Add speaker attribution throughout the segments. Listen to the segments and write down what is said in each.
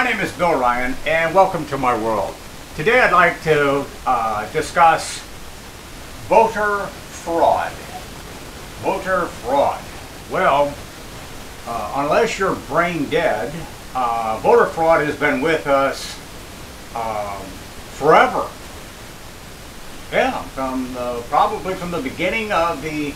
Speaker 1: name is Bill Ryan, and welcome to my world. Today I'd like to discuss voter fraud. Voter fraud. Well, unless you're brain dead, voter fraud has been with us forever. Yeah, probably from the beginning of the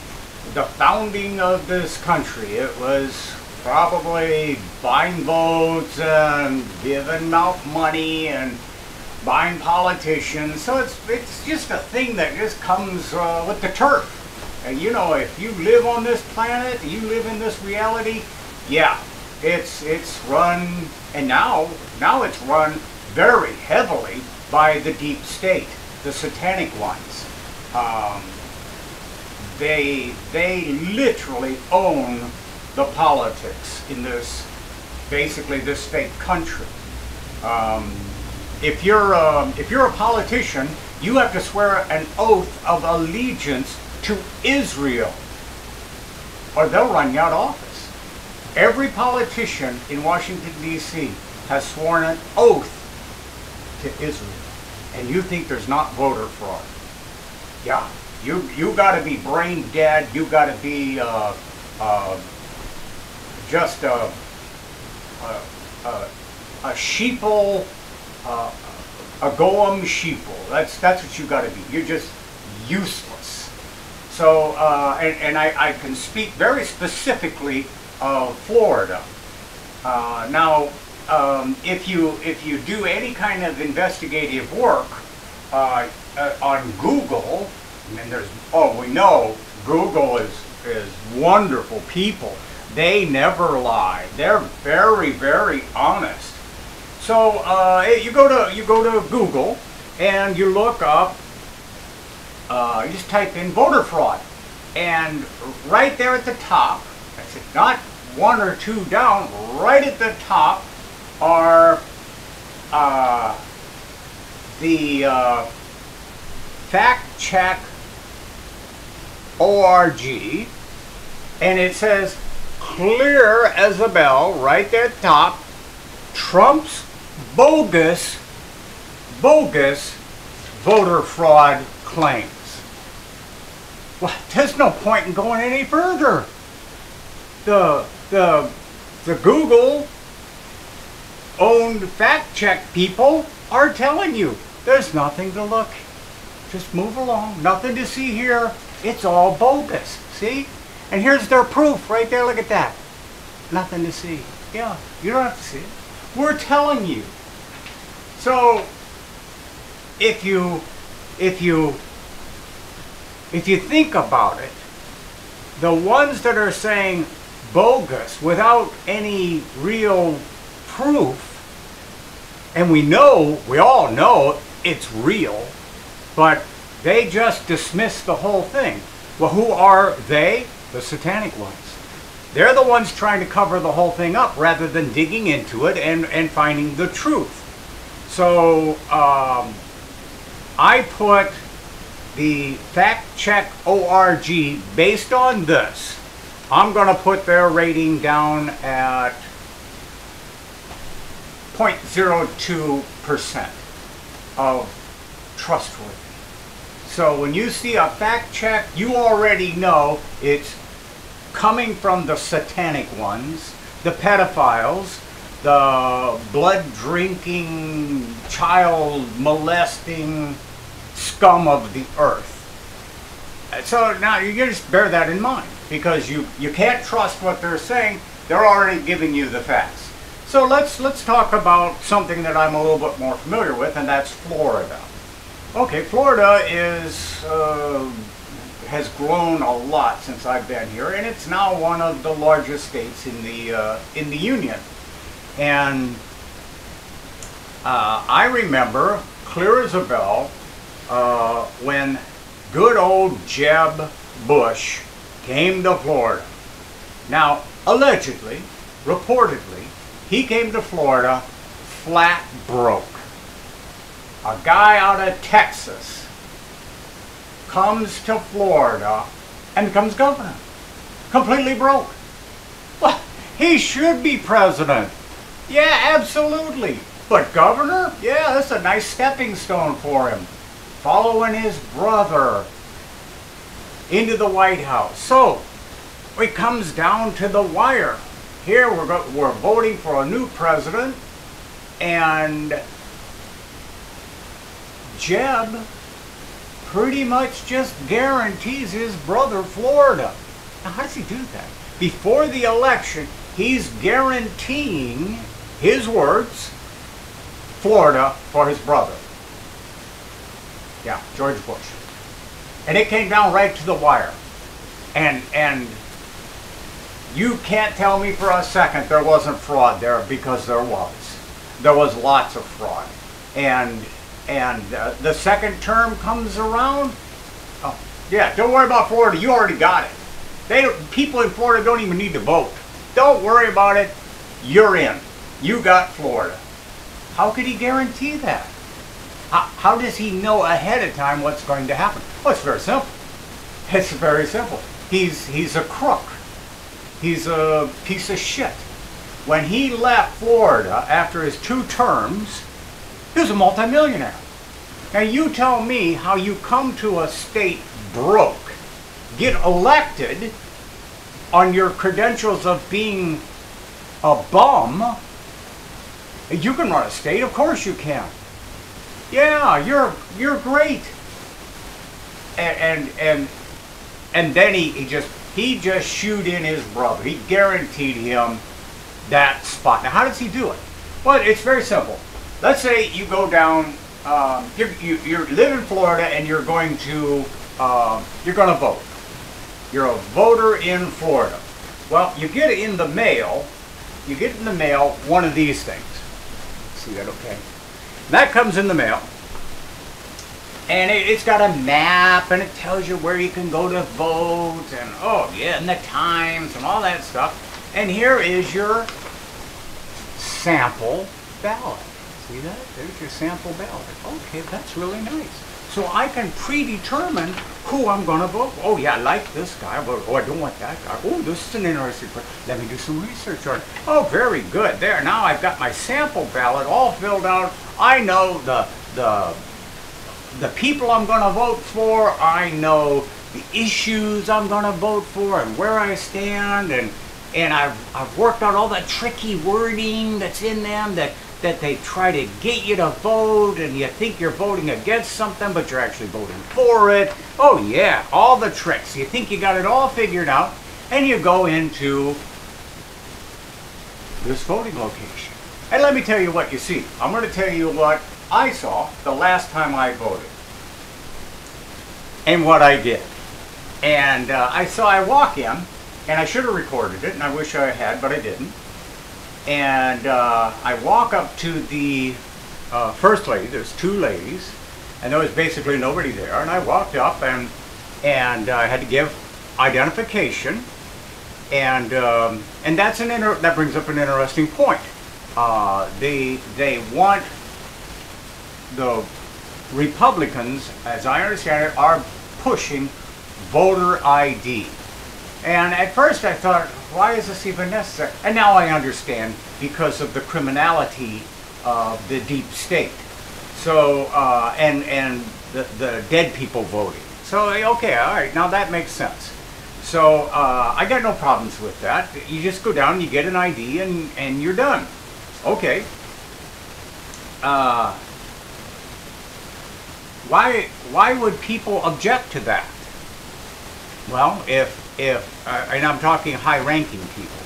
Speaker 1: founding of this country. It was probably buying votes and giving out money and buying politicians. So it's just a thing that just comes with the turf. And you know, if you live on this planet, you live in this reality, yeah, it's run, and now it's run very heavily by the deep state, the satanic ones. They literally own the politics in this, basically this fake country. If you're a politician, you have to swear an oath of allegiance to Israel, or they'll run you out of office. Every politician in Washington, D.C. has sworn an oath to Israel, and you think there's not voter fraud? Yeah, you got to be brain dead. You got to be just a sheeple, a goem sheeple. That's what you got to be. You're just useless. So, and I can speak very specifically of Florida. Now, if you do any kind of investigative work on Google, and we know Google is wonderful people. They never lie. They're very, very honest. So you go to Google and you look up. You just type in voter fraud, and right there at the top, that's it, not one or two down, right at the top are the fact check org, and it says clear as a bell right there at the top, Trump's bogus voter fraud claims. Well, there's no point in going any further. The Google owned fact check people are telling you there's nothing to look. Just move along. Nothing to see here. It's all bogus. See? And here's their proof right there. Look at that. Nothing to see. Yeah, you don't have to see it. We're telling you. So if you think about it, the ones that are saying bogus without any real proof, and we all know it's real, but they just dismiss the whole thing. Well, who are they? The satanic ones. They're the ones trying to cover the whole thing up rather than digging into it and finding the truth. So I put the fact check org based on this. I'm going to put their rating down at 0.02% of trustworthy. So when you see a fact check, you already know it's coming from the satanic ones, the pedophiles, the blood-drinking, child-molesting scum of the earth. So now you just bear that in mind, because you can't trust what they're saying. They're already giving you the facts. So let's talk about something that I'm a little bit more familiar with, and that's Florida. Okay, Florida has grown a lot since I've been here, and it's now one of the largest states in the union. And I remember clear as a bell when good old Jeb Bush came to Florida. Now, allegedly, reportedly, he came to Florida flat broke. A guy out of Texas comes to Florida and becomes governor. Completely broke. Well, he should be president. Yeah, absolutely. But governor? Yeah, that's a nice stepping stone for him. Following his brother into the White House. So, it comes down to the wire. Here we're voting for a new president, and Jeb pretty much just guarantees his brother Florida. Now, how does he do that? Before the election, he's guaranteeing, his words, Florida for his brother. Yeah, George Bush. And it came down right to the wire. And you can't tell me for a second there wasn't fraud there, because there was. There was lots of fraud. And the second term comes around. Oh, yeah, don't worry about Florida. You already got it. People in Florida don't even need to vote. Don't worry about it. You're in. You got Florida. How could he guarantee that? How does he know ahead of time what's going to happen? Well, it's very simple. It's very simple. He's a crook. He's a piece of shit. When he left Florida after his 2 terms, he was a multimillionaire. Now you tell me how you come to a state broke, get elected on your credentials of being a bum. You can run a state, of course you can. Yeah, you're great. And then he just shoot in his brother. He guaranteed him that spot. Now, how does he do it? Well, it's very simple. Let's say you go down. You live in Florida and you're going to vote. You're a voter in Florida. Well, you get in the mail. You get in the mail one of these things. See that? Okay. That comes in the mail, and it's got a map, and it tells you where you can go to vote, and oh yeah, and the times, and all that stuff. And here is your sample ballot. See that? There's your sample ballot. Okay, that's really nice. So I can predetermine who I'm going to vote for. Oh yeah, I like this guy, but oh, I don't want that guy. Oh, this is an interesting person. Let me do some research on it. Oh, very good. There, now I've got my sample ballot all filled out. I know the people I'm going to vote for. I know the issues I'm going to vote for and where I stand, and I've worked out all the tricky wording that's in them that they try to get you to vote, and you think you're voting against something, but you're actually voting for it. Oh yeah, all the tricks. You think you got it all figured out, and you go into this voting location. And let me tell you what you see. I'm going to tell you what I saw the last time I voted, and what I did. And I walk in, and I should have recorded it, and I wish I had, but I didn't. And I walk up to the first lady. There's 2 ladies, and there was basically nobody there. And I walked up, and I had to give identification, and that brings up an interesting point. They want, the Republicans, as I understand it, are pushing voter ID. And at first I thought, why is this even necessary? And now I understand, because of the criminality of the deep state. So, and the dead people voting. So, okay, all right, now that makes sense. So, I got no problems with that. You just go down, you get an ID, and you're done. Okay. Why would people object to that? Well, and I'm talking high-ranking people,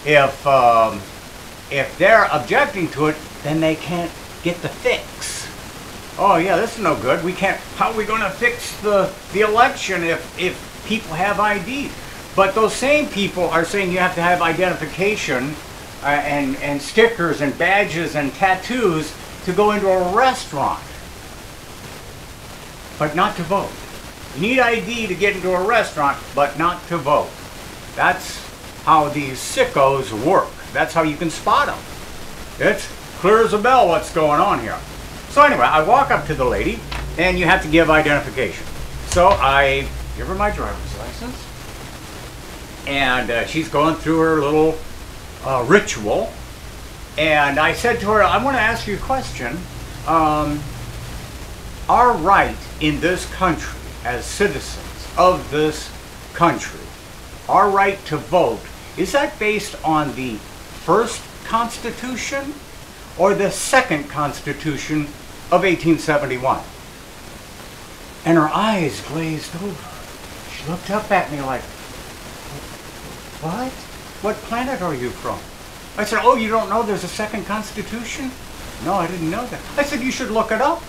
Speaker 1: if they're objecting to it, then they can't get the fix. Oh yeah, this is no good. How are we going to fix the election if people have ID? But those same people are saying you have to have identification and stickers and badges and tattoos to go into a restaurant, but not to vote. You need ID to get into a restaurant, but not to vote. That's how these sickos work. That's how you can spot them. It's clear as a bell what's going on here. So anyway, I walk up to the lady, and you have to give identification. So I give her my driver's license, and she's going through her little ritual, And I said to her, I want to ask you a question. Our right in this country, as citizens of this country, our right to vote, is that based on the first Constitution or the second Constitution of 1871? And her eyes glazed over. She looked up at me like, what? What planet are you from? I said, oh, you don't know there's a second Constitution? No, I didn't know that. I said, you should look it up.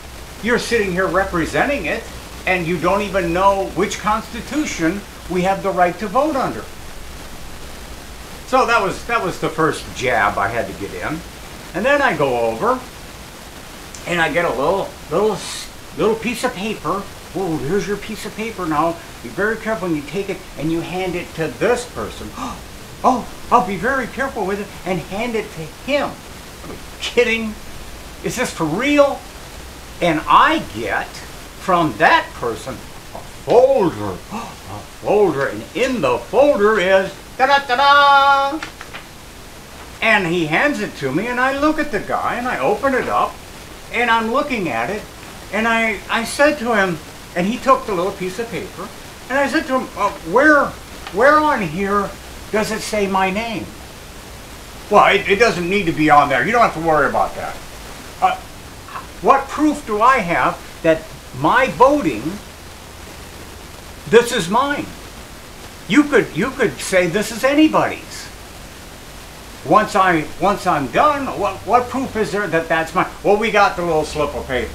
Speaker 1: You're sitting here representing it, and you don't even know which Constitution we have the right to vote under. So that was the first jab I had to get in. And then I go over, and I get a little piece of paper. Oh, here's your piece of paper now. Be very careful when you take it and you hand it to this person. Oh, I'll be very careful with it and hand it to him. Are you kidding? Is this for real? And I get from that person a folder, and in the folder is da-da-da-da! And he hands it to me, and I look at the guy, and I open it up, and I'm looking at it, and I said to him, and he took the little piece of paper, and I said to him, where on here does it say my name? Well, it doesn't need to be on there. You don't have to worry about that. What proof do I have that my voting, this is mine? You could say this is anybody's. Once I'm done, what proof is there that that's mine? Well, we got the little slip of paper.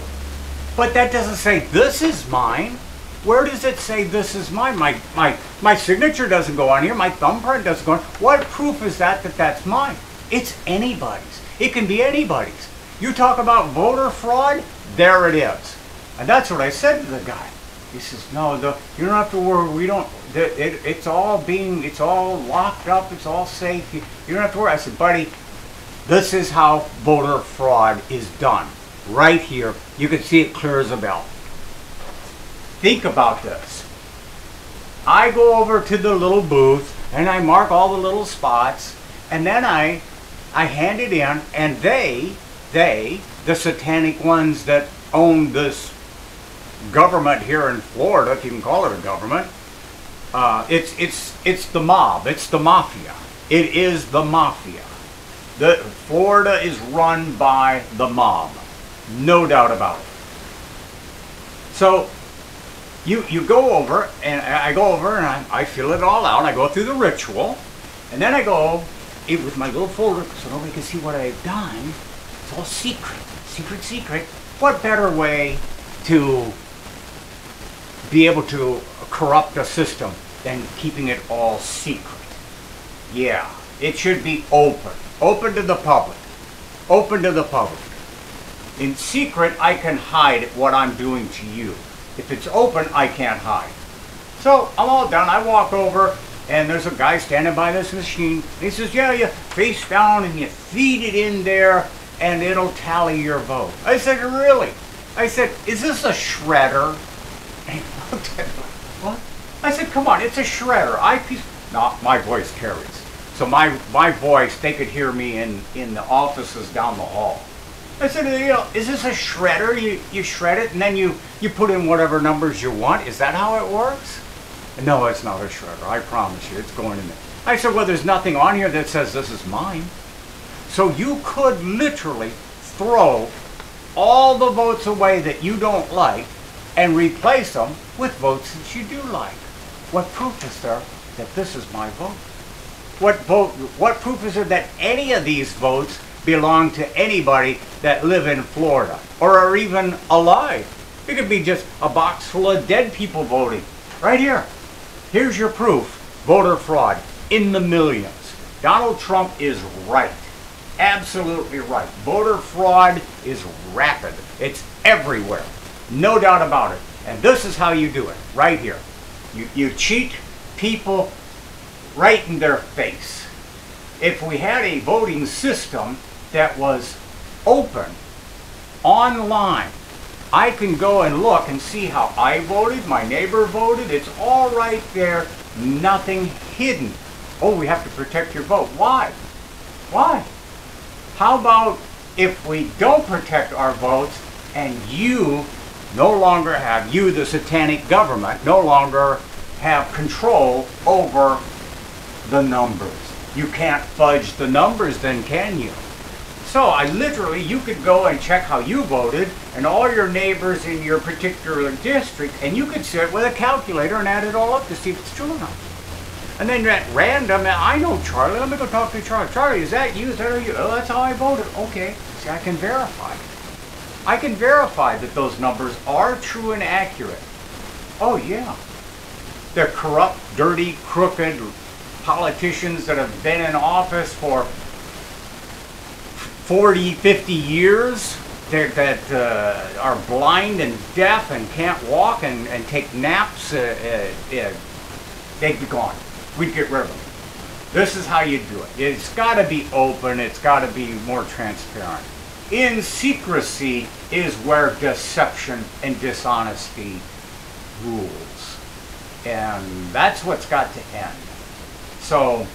Speaker 1: But that doesn't say this is mine. Where does it say this is mine? My signature doesn't go on here. My thumbprint doesn't go on. What proof is that that's mine? It's anybody's. It can be anybody's. You talk about voter fraud, there it is. And that's what I said to the guy. He says, no, you don't have to worry. We don't. It's all locked up. It's all safe. You don't have to worry. I said, buddy, this is how voter fraud is done. Right here. You can see it clear as a bell. Think about this. I go over to the little booth and I mark all the little spots, and then I hand it in, and they, the satanic ones that own this government here in Florida, if you can call it a government, it's the mob, it's the mafia. It is the mafia. Florida is run by the mob, no doubt about it. So you go over, and I go over and I fill it all out. I go through the ritual, and then I go with my little folder so nobody can see what I've done. It's all secret, secret. What better way to be able to corrupt a system than keeping it all secret? Yeah, it should be open to the public, In secret, I can hide what I'm doing to you. If it's open, I can't hide. So I'm all done. I walk over, and there's a guy standing by this machine. He says, yeah, you face down and you feed it in there, and it'll tally your vote. I said, really? I said, is this a shredder? And he looked at me, what? I said, come on, it's a shredder. No, my voice carries. So my voice, they could hear me in the offices down the hall. I said, is this a shredder? You shred it, and then you put in whatever numbers you want. Is that how it works? No, it's not a shredder. I promise you, it's going in there. I said, well, there's nothing on here that says this is mine. So you could literally throw all the votes away that you don't like and replace them with votes that you do like. What proof is there that this is my vote? What proof is there that any of these votes belong to anybody that live in Florida or are even alive? It could be just a box full of dead people voting. Right here. Here's your proof. Voter fraud in the millions. Donald Trump is right. Absolutely right. Voter fraud is rapid. It's everywhere. No doubt about it. And this is how you do it. Right here. You cheat people right in their face. If we had a voting system that was open, online, I can go and look and see how I voted, my neighbor voted. It's all right there. Nothing hidden. Oh, we have to protect your vote. Why? Why? How about if we don't protect our votes and you no longer have, you the satanic government, no longer have control over the numbers. You can't fudge the numbers then, can you? So you could go and check how you voted and all your neighbors in your particular district, and you could sit with a calculator and add it all up to see if it's true or not. And then at random, I know Charlie, let me go talk to Charlie. Charlie, is that you? Is that you? Oh, that's how I voted. Okay, see, I can verify. I can verify that those numbers are true and accurate. Oh yeah. They're corrupt, dirty, crooked politicians that have been in office for 40, 50 years that are blind and deaf and can't walk and take naps, they'd be gone. We'd get rid of them. This is how you do it. It's got to be open. It's got to be more transparent. In secrecy is where deception and dishonesty rules. And that's what's got to end. So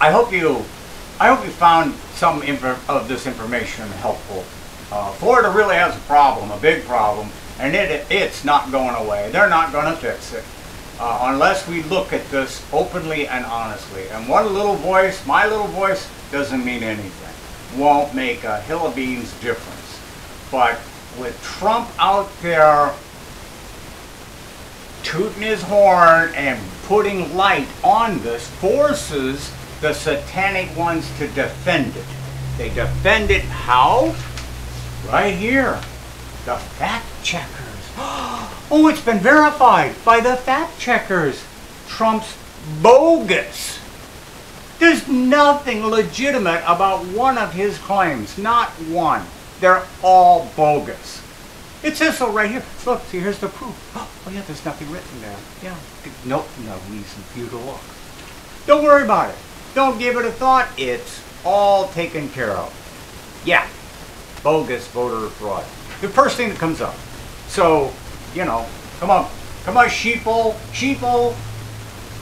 Speaker 1: I hope you found some of this information helpful. Florida really has a problem, a big problem, and it's not going away. They're not going to fix it unless we look at this openly and honestly. And one little voice, my little voice, doesn't mean anything. Won't make a hill of beans difference. But with Trump out there tooting his horn and putting light on this, forces the satanic ones to defend it. They defend it how? Right here. The fact checkers. Oh, it's been verified by the fact checkers. Trump's bogus. There's nothing legitimate about one of his claims. Not one. They're all bogus. It says so right here. Look, see, here's the proof. Oh yeah, there's nothing written there. Yeah. No reason for you to look. Don't worry about it. Don't give it a thought. It's all taken care of. Yeah. Bogus voter fraud. The first thing that comes up. So, come on, sheeple,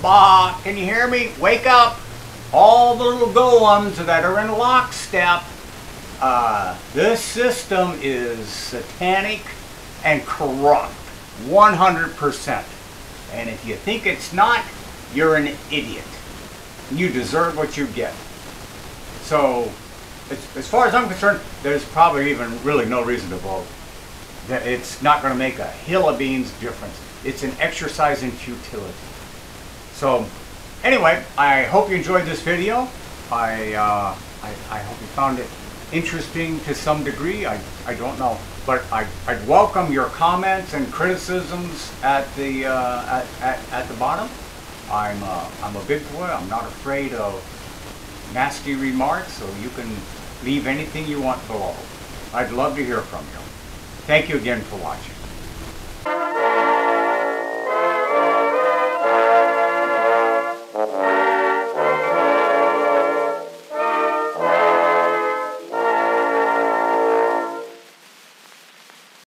Speaker 1: bah, can you hear me? Wake up. All the little golems that are in lockstep. This system is satanic and corrupt, 100%. And if you think it's not, you're an idiot. You deserve what you get. So, as far as I'm concerned, there's probably even really no reason to vote. It's not going to make a hill of beans difference. It's an exercise in futility. So, anyway, I hope you enjoyed this video. I hope you found it interesting to some degree. I don't know, but I'd welcome your comments and criticisms at the bottom. I'm a big boy. I'm not afraid of nasty remarks, so you can leave anything you want below. I'd love to hear from you. Thank you again for watching.